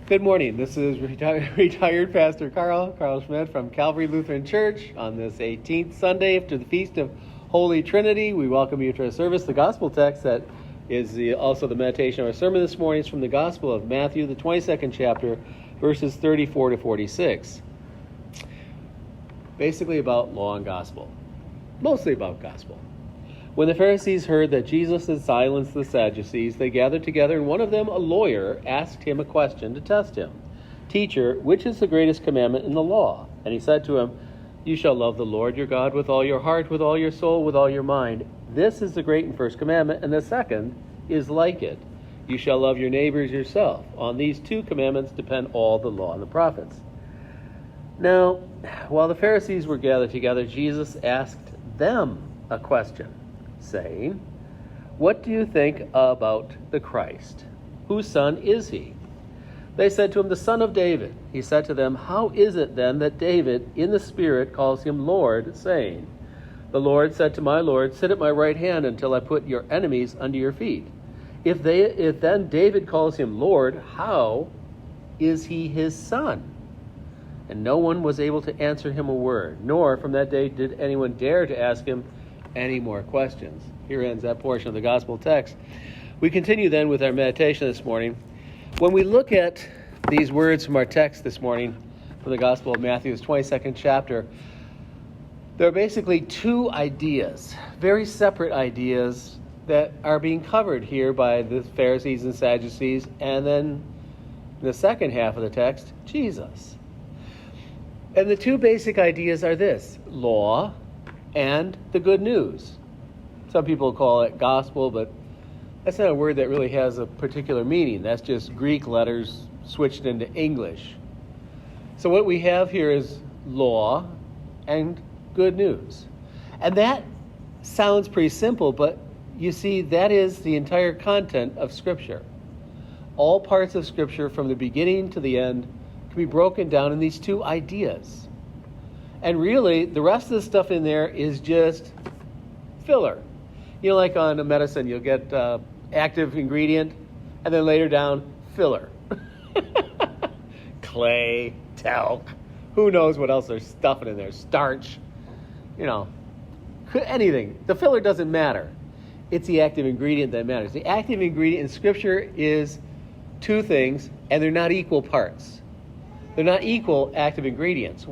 Good morning. This is retired Pastor Karl Schmidt from Calvary Lutheran Church on this 18th Sunday after the Feast of Holy Trinity. We welcome you to our service. The gospel text that is also the meditation of our sermon this morning is from the Gospel of Matthew, the 22nd chapter, verses 34 to 46. Basically about law and gospel. Mostly about gospel. When the Pharisees heard that Jesus had silenced the Sadducees, they gathered together, and one of them, a lawyer, asked him a question to test him. "Teacher, which is the greatest commandment in the law?" And he said to him, "You shall love the Lord your God with all your heart, with all your soul, with all your mind. This is the great and first commandment, and the second is like it. You shall love your neighbors yourself. On these two commandments depend all the law and the prophets." Now, while the Pharisees were gathered together, Jesus asked them a question, saying, "What do you think about the Christ? Whose son is he?" They said to him, "The son of David." He said to them, "How is it then that David in the Spirit calls him Lord, saying, 'The Lord said to my Lord, sit at my right hand until I put your enemies under your feet'? If then David calls him Lord, how is he his son?" And no one was able to answer him a word, nor from that day did anyone dare to ask him any more questions. Here ends that portion of the gospel text. We continue then with our meditation this morning. When we look at these words from our text this morning, from the Gospel of Matthew's 22nd chapter, there are basically two ideas, very separate ideas, that are being covered here by the Pharisees and Sadducees, and then in the second half of the text, Jesus. And the two basic ideas are this: law and the good news. Some people call it gospel, but that's not a word that really has a particular meaning. That's just Greek letters switched into English. So what we have here is law and good news. And that sounds pretty simple, but you see, that is the entire content of Scripture. All parts of Scripture, from the beginning to the end, can be broken down in these two ideas. And really, the rest of the stuff in there is just filler. You know, like on a medicine, you'll get active ingredient, and then later down, filler. Clay, talc, who knows what else they're stuffing in there, starch, anything. The filler doesn't matter. It's the active ingredient that matters. The active ingredient in Scripture is two things, and they're not equal parts. They're not equal active ingredients.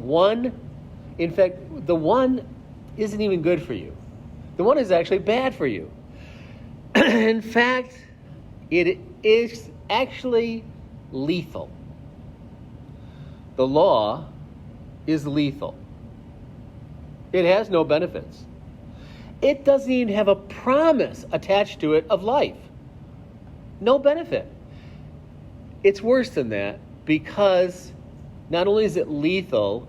In fact, the one isn't even good for you. The one is actually bad for you. In fact, it is actually lethal. The law is lethal. It has no benefits. It doesn't even have a promise attached to it of life. No benefit. It's worse than that, because not only is it lethal,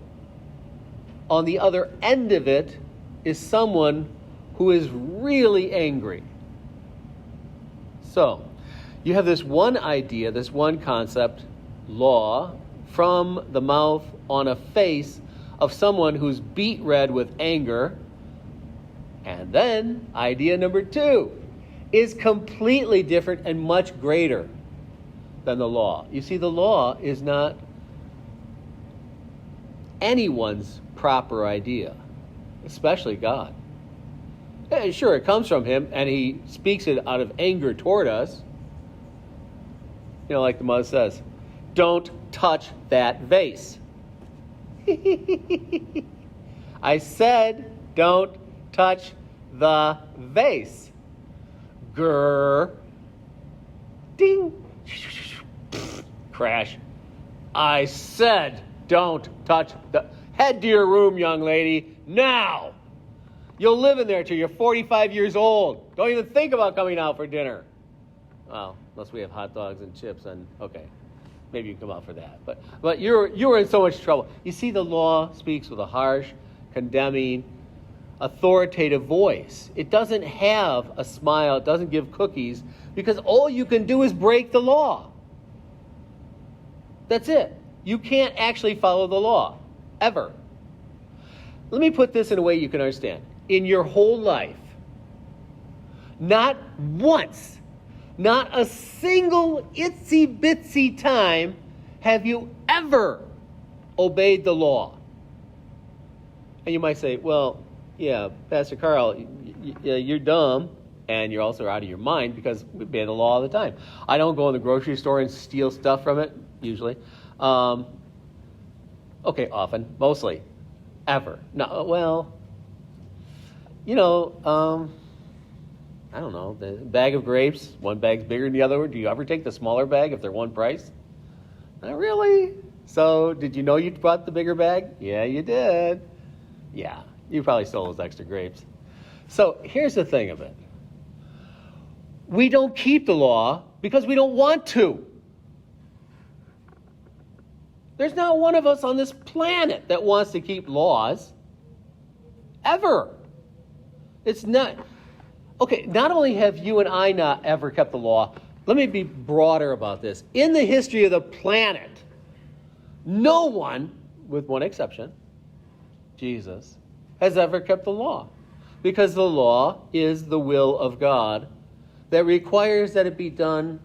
on the other end of it is someone who is really angry. So, you have this one idea, this one concept, law, from the mouth on a face of someone who's beet red with anger. And then, idea number two is completely different and much greater than the law. You see, the law is not anyone's proper idea, especially God. Sure, it comes from him, and he speaks it out of anger toward us. Like the mother says, "Don't touch that vase." I said, don't touch the vase. Grr. Ding. Crash. I said, don't touch the... Head to your room, young lady, now. You'll live in there till you're 45 years old. Don't even think about coming out for dinner. Well, unless we have hot dogs and chips, and okay, maybe you can come out for that. But you're in so much trouble. You see, the law speaks with a harsh, condemning, authoritative voice. It doesn't have a smile. It doesn't give cookies, because all you can do is break the law. That's it. You can't actually follow the law, ever. Let me put this in a way you can understand. In your whole life, not once, not a single itsy-bitsy time have you ever obeyed the law? And you might say, well, yeah, Pastor Karl, you're dumb, and you're also out of your mind because we obey the law all the time. I don't go in the grocery store and steal stuff from it, usually. Okay, often, mostly, ever. No, well, I don't know, the bag of grapes, one bag's bigger than the other one. Do you ever take the smaller bag if they're one price? Not really. So, did you know you brought the bigger bag? Yeah, you did. Yeah, you probably stole those extra grapes. So, here's the thing of it. We don't keep the law because we don't want to. There's not one of us on this planet that wants to keep laws. Ever. It's not. Okay, not only have you and I not ever kept the law, let me be broader about this. In the history of the planet, no one, with one exception, Jesus, has ever kept the law. Because the law is the will of God that requires that it be done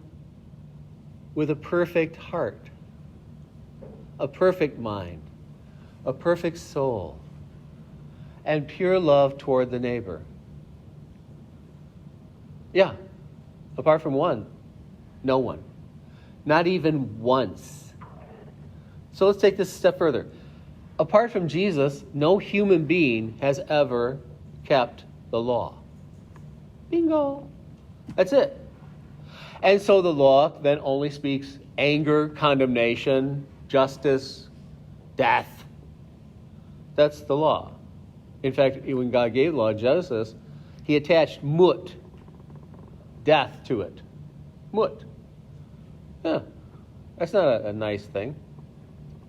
with a perfect heart, a perfect mind, a perfect soul, and pure love toward the neighbor. Yeah, apart from one, no one. Not even once. So let's take this a step further. Apart from Jesus, no human being has ever kept the law. Bingo. That's it. And so the law then only speaks anger, condemnation, justice, death. That's the law. In fact, when God gave the law in Genesis, he attached mut, death, to it. Mut. Yeah, that's not a nice thing.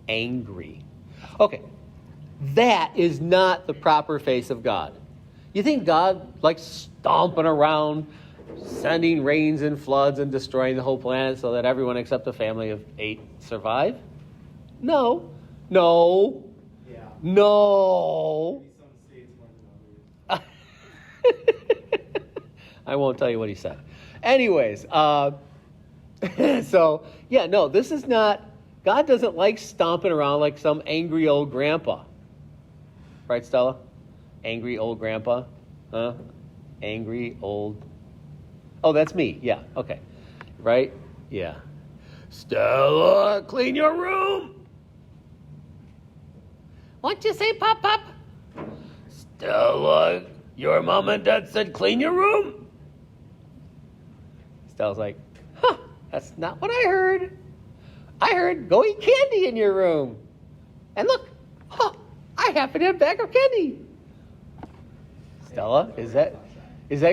Angry. Okay, that is not the proper face of God. You think God likes stomping around, sending rains and floods and destroying the whole planet so that everyone except a family of 8 survive? No. No. Yeah. No. Some states more than others. I won't tell you what he said. Anyways, so, yeah, no, this is not, God doesn't like stomping around like some angry old grandpa. Right, Stella? Angry old grandpa? Huh? Angry old... Oh, that's me. Yeah, okay. Right? Yeah. Stella, clean your room! What'd you say, Pop? Stella, your mom and dad said clean your room? Stella's like, that's not what I heard. I heard go eat candy in your room. And look, I happen to have a bag of candy. Stella, is that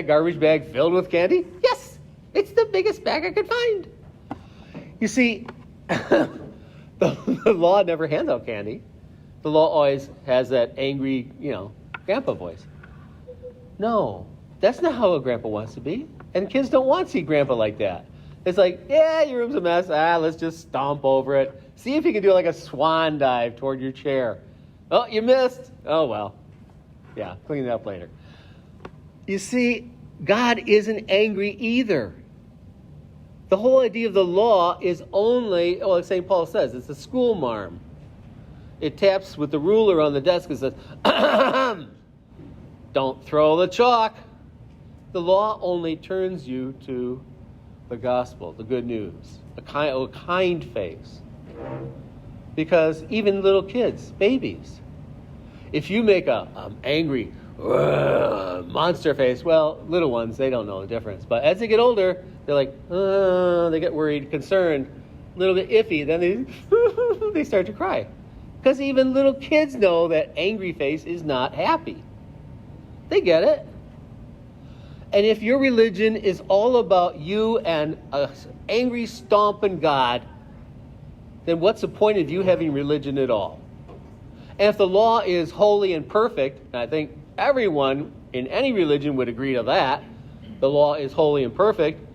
garbage bag filled with candy? Yes, it's the biggest bag I could find. You see, the law never hands out candy. The law always has that angry, grandpa voice. No, that's not how a grandpa wants to be. And kids don't want to see grandpa like that. It's like, yeah, your room's a mess. Let's just stomp over it. See if you can do like a swan dive toward your chair. Oh, you missed. Oh, well. Yeah, clean it up later. You see, God isn't angry either. The whole idea of the law is only, like St. Paul says, it's a school marm. It taps with the ruler on the desk and says, don't throw the chalk. The law only turns you to the gospel, the good news, a kind face. Because even little kids, babies, if you make a angry monster face, well, little ones, they don't know the difference. But as they get older, they're like, they get worried, concerned, a little bit iffy. Then they start to cry. Because even little kids know that angry face is not happy. They get it. And if your religion is all about you and an angry, stomping God, then what's the point of you having religion at all? And if the law is holy and perfect, and I think everyone in any religion would agree to that, the law is holy and perfect,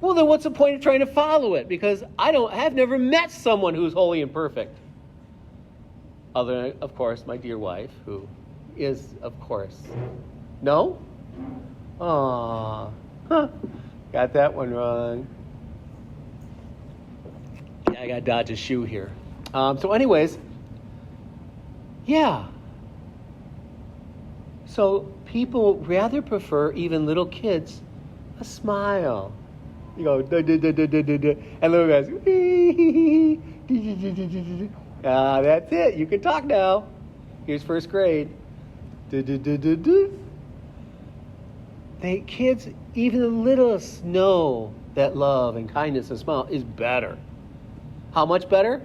well, then what's the point of trying to follow it? Because I've never met someone who's holy and perfect. Other than, of course, my dear wife, who is, of course. No? Got that one wrong. I got to dodge a shoe here. So anyways, yeah. So people rather prefer, even little kids, a smile. You go, duh, duh, duh, duh, duh, duh, duh. And little guys, that's it. You can talk now. Here's first grade. Duh, duh, duh, duh, duh. Kids, even the littlest, know that love and kindness and smile is better. How much better?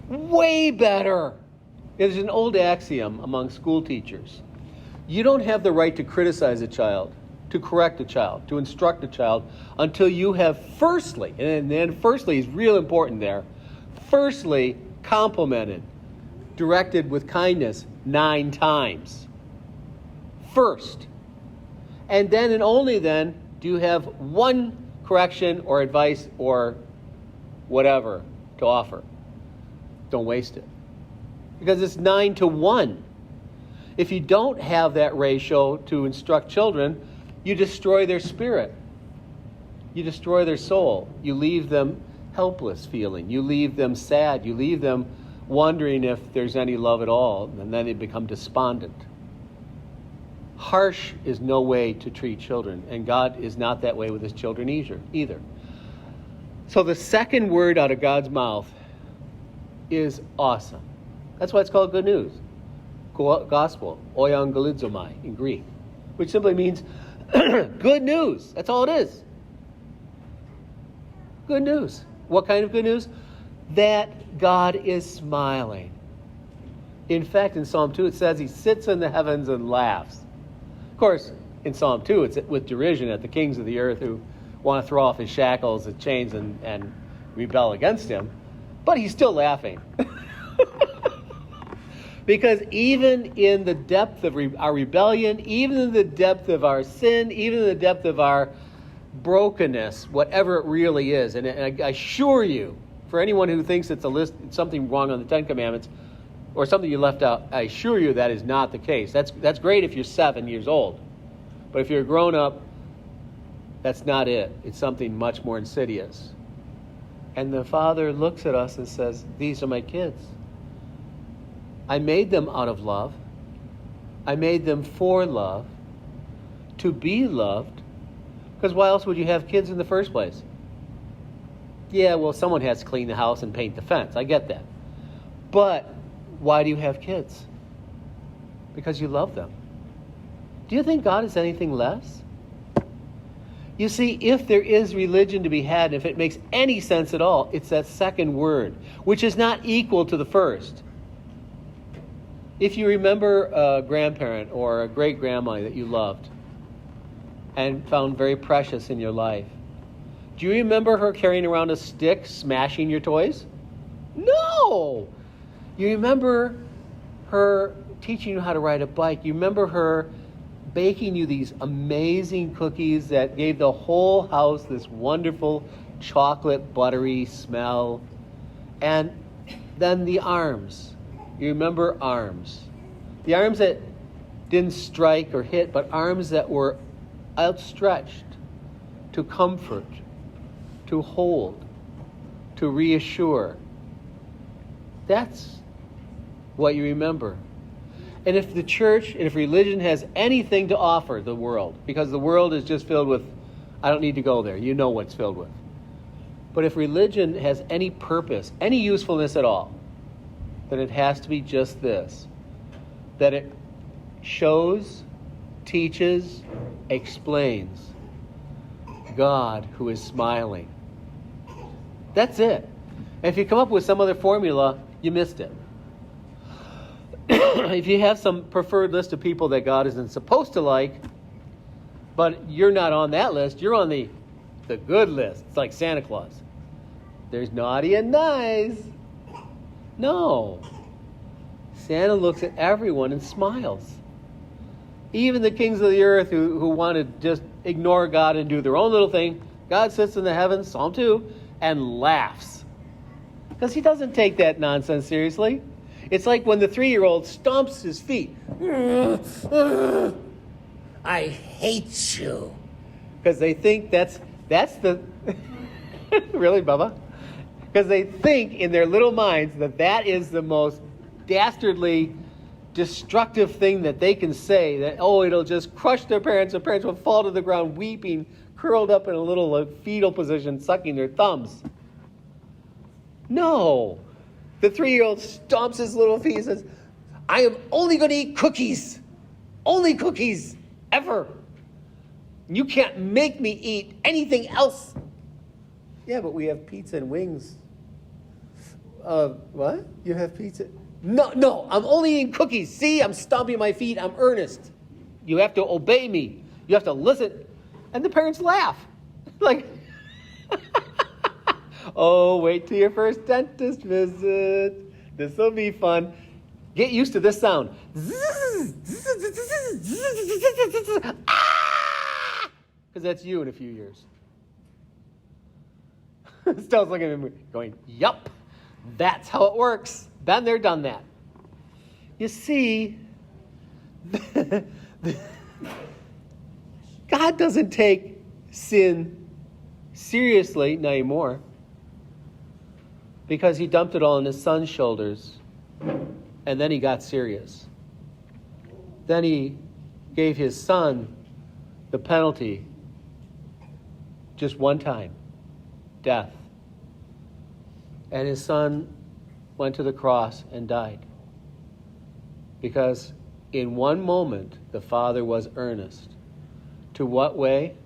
Way better. There's an old axiom among school teachers. You don't have the right to criticize a child, to correct a child, to instruct a child, until you have firstly, and then firstly is real important there, firstly complimented, directed with kindness 9 times. First. And then and only then do you have one correction or advice or whatever to offer. Don't waste it. Because it's 9 to 1. If you don't have that ratio to instruct children, you destroy their spirit. You destroy their soul. You leave them helpless feeling. You leave them sad. You leave them wondering if there's any love at all. And then they become despondent. Harsh is no way to treat children. And God is not that way with his children either. So the second word out of God's mouth is awesome. That's why it's called good news. Gospel, euangelizomai in Greek, which simply means good news. That's all it is. Good news. What kind of good news? That God is smiling. In fact, in Psalm 2, it says he sits in the heavens and laughs. Of course, in Psalm 2, it's with derision at the kings of the earth who want to throw off his shackles and chains and rebel against him. But he's still laughing. Because even in the depth of our rebellion, even in the depth of our sin, even in the depth of our brokenness, whatever it really is, and I assure you, for anyone who thinks it's something wrong on the Ten Commandments, or something you left out, I assure you that is not the case. That's great if you're 7 years old. But if you're a grown-up, that's not it. It's something much more insidious. And the Father looks at us and says, these are my kids. I made them out of love. I made them for love, to be loved. Because why else would you have kids in the first place? Yeah, well, someone has to clean the house and paint the fence. I get that. But why do you have kids? Because you love them. Do you think God is anything less? You see, if there is religion to be had, and if it makes any sense at all, it's that second word, which is not equal to the first. If you remember a grandparent or a great-grandma that you loved and found very precious in your life, do you remember her carrying around a stick, smashing your toys? No! You remember her teaching you how to ride a bike. You remember her baking you these amazing cookies that gave the whole house this wonderful chocolate buttery smell. And then the arms. You remember arms. The arms that didn't strike or hit, but arms that were outstretched to comfort, to hold, to reassure. That's what you remember. And if the church and if religion has anything to offer the world, because the world is just filled with, I don't need to go there, you know what it's filled with. But if religion has any purpose, any usefulness at all, then it has to be just this, that it shows, teaches, explains God who is smiling. That's it. And if you come up with some other formula, you missed it. If you have some preferred list of people that God isn't supposed to like, but you're not on that list, you're on the good list. It's like Santa Claus. There's naughty and nice. No. Santa looks at everyone and smiles. Even the kings of the earth who want to just ignore God and do their own little thing, God sits in the heavens, Psalm 2, and laughs. Because he doesn't take that nonsense seriously. It's like when the 3-year-old stomps his feet. I hate you. Because they think that's the... Really, Bubba? Because they think in their little minds that that is the most dastardly, destructive thing that they can say. That, oh, it'll just crush their parents. Their parents will fall to the ground weeping, curled up in a little fetal position, sucking their thumbs. No. The 3-year-old stomps his little feet and says, I am only going to eat cookies. Only cookies. Ever. You can't make me eat anything else. Yeah, but we have pizza and wings. What? You have pizza? No, I'm only eating cookies. See, I'm stomping my feet. I'm earnest. You have to obey me. You have to listen. And the parents laugh. Like, oh, wait till your first dentist visit. This will be fun. Get used to this sound. Because that's you in a few years. Stell's looking at me going, yup, that's how it works. Been there, done that. You see, God doesn't take sin seriously anymore because he dumped it all on his son's shoulders, and then he got serious. Then he gave his son the penalty just one time, death. And his son went to the cross and died. Because in one moment, the Father was earnest. To what way?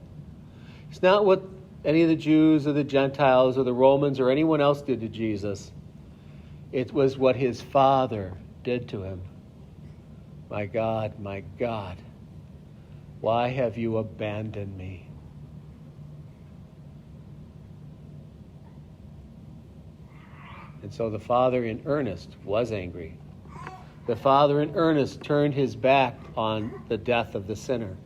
It's not what any of the Jews or the Gentiles or the Romans or anyone else did to Jesus. It was what his Father did to him. My God, why have you abandoned me? And so the Father in earnest was angry. The Father in earnest turned his back on the death of the sinner.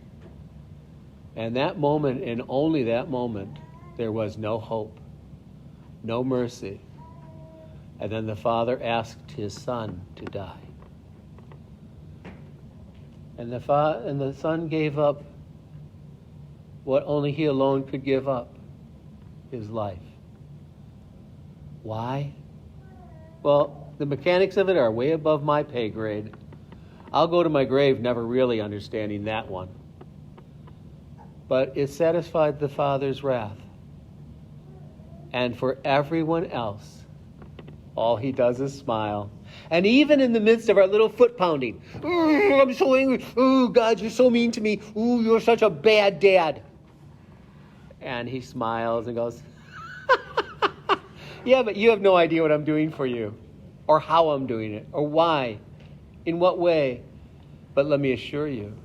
And that moment, and only that moment, there was no hope, no mercy. And then the Father asked his Son to die. And the Son gave up what only he alone could give up, his life. Why? Well, the mechanics of it are way above my pay grade. I'll go to my grave never really understanding that one. But it satisfied the Father's wrath. And for everyone else, all he does is smile. And even in the midst of our little foot pounding, I'm so angry. Oh, God, you're so mean to me. Oh, you're such a bad dad. And he smiles and goes, yeah, but you have no idea what I'm doing for you, or how I'm doing it, or why, in what way. But let me assure you,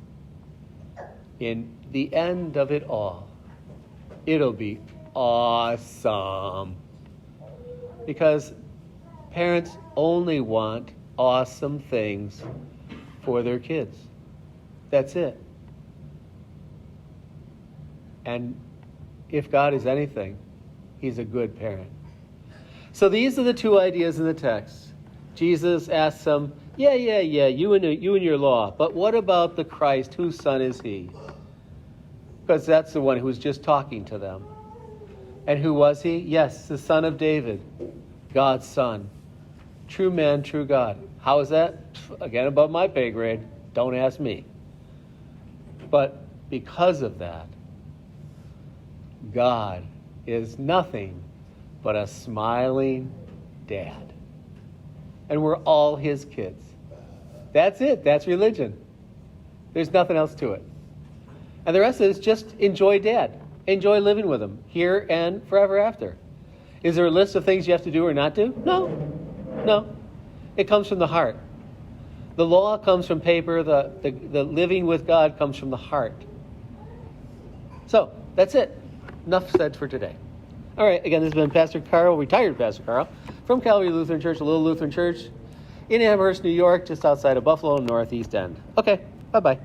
in the end of it all, it'll be awesome. Because parents only want awesome things for their kids. That's it. And if God is anything, he's a good parent. So these are the two ideas in the text. Jesus asks them, yeah, you and your law, but what about the Christ? Whose son is he? Because that's the one who was just talking to them. And who was he? Yes, the son of David, God's son. True man, true God. How is that? Again, above my pay grade. Don't ask me. But because of that, God is nothing but a smiling dad. And we're all his kids. That's it. That's religion. There's nothing else to it. And the rest of it is just enjoy dad. Enjoy living with him here and forever after. Is there a list of things you have to do or not do? No. It comes from the heart. The law comes from paper. The living with God comes from the heart. So, that's it. Enough said for today. All right, again, this has been Pastor Karl, retired Pastor Karl, from Calvary Lutheran Church, a little Lutheran church in Amherst, New York, just outside of Buffalo, Northeast End. Okay, bye-bye.